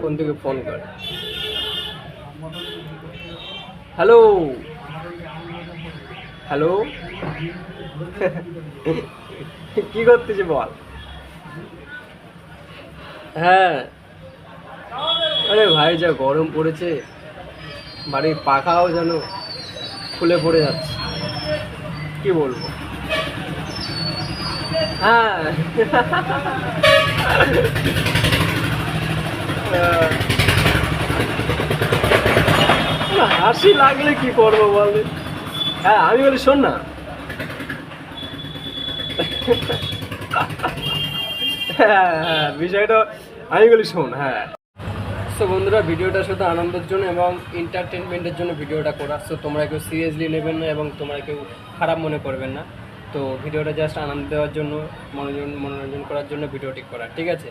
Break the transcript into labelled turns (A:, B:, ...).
A: কোন থেকে ফোন করে। হ্যালো হ্যালো কি করতেছি বল। হ্যাঁ আরে ভাই যা গরম পড়েছে, বাড়ির পাখাও যেন খুলে পড়ে যাচ্ছে, কি বলবো। হ্যাঁ হাসি লাগলে কি করবো বল। হ্যাঁ আমি বলি শোন না। হ্যাঁ হ্যাঁ বিষয়টা আমি বলি শোন। হ্যাঁ সো বন্ধুরা, ভিডিওটা শুধু আনন্দের জন্য এবং এন্টারটেনমেন্টের জন্য ভিডিওটা করা। সো তোমরা কেউ সিরিয়াসলি নেবেন না এবং তোমরা কেউ খারাপ মনে করবেন না। তো ভিডিওটা জাস্ট আনন্দ দেওয়ার জন্য, মনোরঞ্জন করার জন্য ভিডিওটি করা, ঠিক আছে।